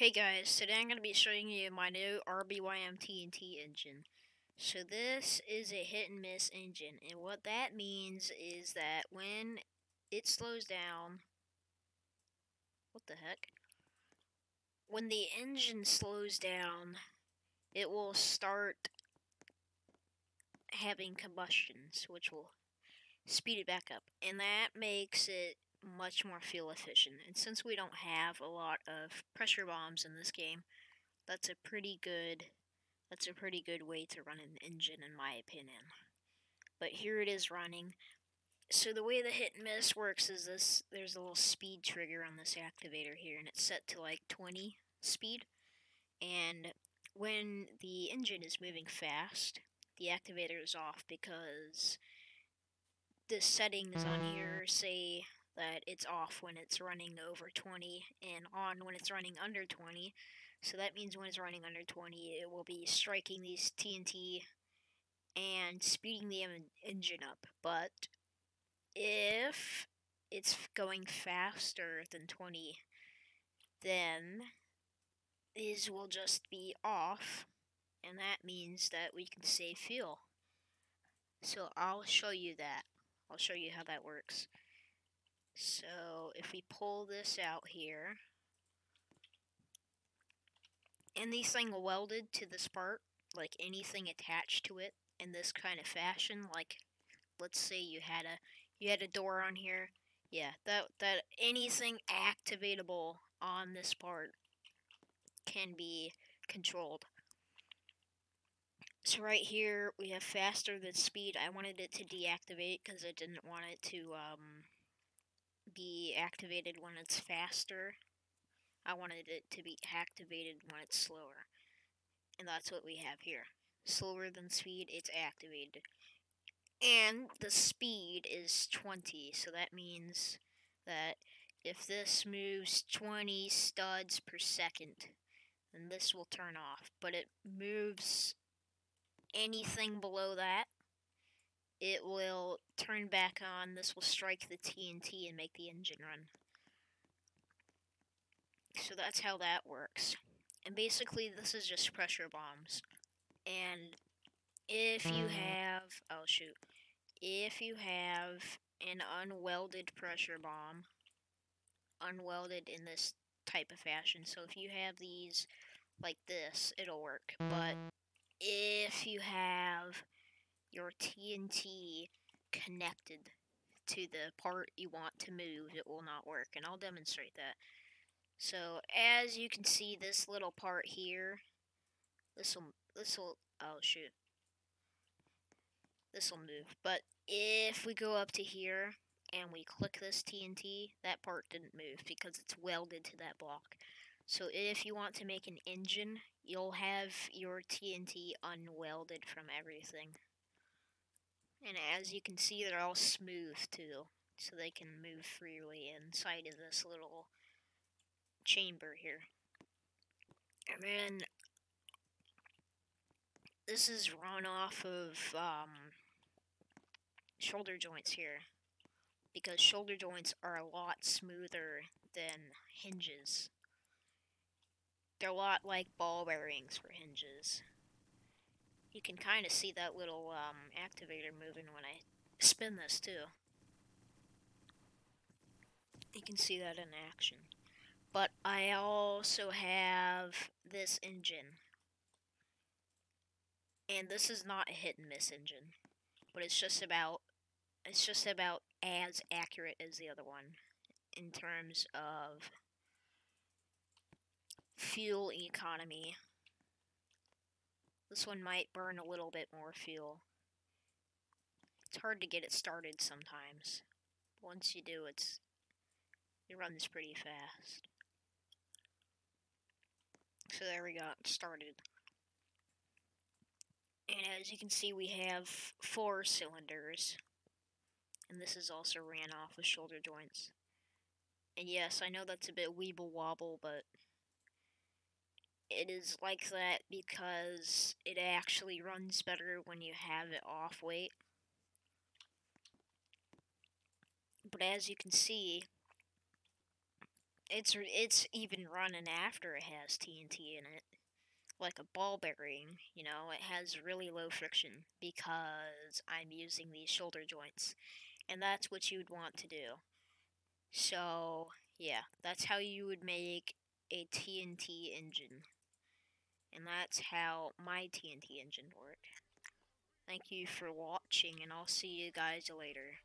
Hey guys, today I'm going to be showing you my new RBYM TNT engine. So this is a hit and miss engine, and what that means is that when it slows down, what the heck? When the engine slows down, it will start having combustions, which will speed it back up, and that makes it much more fuel efficient. And since we don't have a lot of pressure bombs in this game, that's a pretty good way to run an engine in my opinion. But here it is running. So the way the hit and miss works is this: there's a little speed trigger on this activator here, and it's set to like 20 speed. And when the engine is moving fast, the activator is off because the settings on here say that it's off when it's running over 20 and on when it's running under 20. So that means when it's running under 20, it will be striking these TNT and speeding the engine up. But if it's going faster than 20, then these will just be off, and that means that we can save fuel. So I'll show you that. I'll show you how that works. So if we pull this out here, and these things welded to this part, like anything attached to it in this kind of fashion, like let's say you had a door on here, yeah, that anything activatable on this part can be controlled. So right here we have faster than speed. I wanted it to deactivate because I didn't want it to be activated when it's faster. I wanted it to be activated when it's slower. And that's what we have here. Slower than speed, it's activated. And the speed is 20, so that means that if this moves 20 studs per second, then this will turn off. But it moves anything below that, it will turn back on. This will strike the TNT and make the engine run. So that's how that works. And basically this is just pressure bombs. And if you have, if you have an unwelded pressure bomb, unwelded in this type of fashion, so if you have these like this, it'll work. But if you have your TNT connected to the part you want to move, it will not work, and I'll demonstrate that. So as you can see, this little part here, this will move. But if we go up to here and we click this TNT, that part didn't move because it's welded to that block. So if you want to make an engine, you'll have your TNT unwelded from everything. And as you can see, they're all smooth too, so they can move freely inside of this little chamber here. And then this is run off of shoulder joints here, because shoulder joints are a lot smoother than hinges. They're a lot like ball bearings for hinges. You can kind of see that little activator moving when I spin this too. You can see that in action. But I also have this engine. And this is not a hit and miss engine, but it's just about as accurate as the other one in terms of fuel economy. This one might burn a little bit more fuel. It's hard to get it started sometimes. Once you do, it runs pretty fast. So there we got started. And as you can see, we have 4 cylinders. And this is also ran off with shoulder joints. And yes, I know that's a bit weeble wobble, but it is like that because it actually runs better when you have it off weight. But as you can see, It's even running after it has TNT in it, like a ball bearing. You know, it has really low friction because I'm using these shoulder joints, and that's what you would want to do. So yeah, that's how you would make a TNT engine, and that's how my TNT engine worked. Thank you for watching, and I'll see you guys later.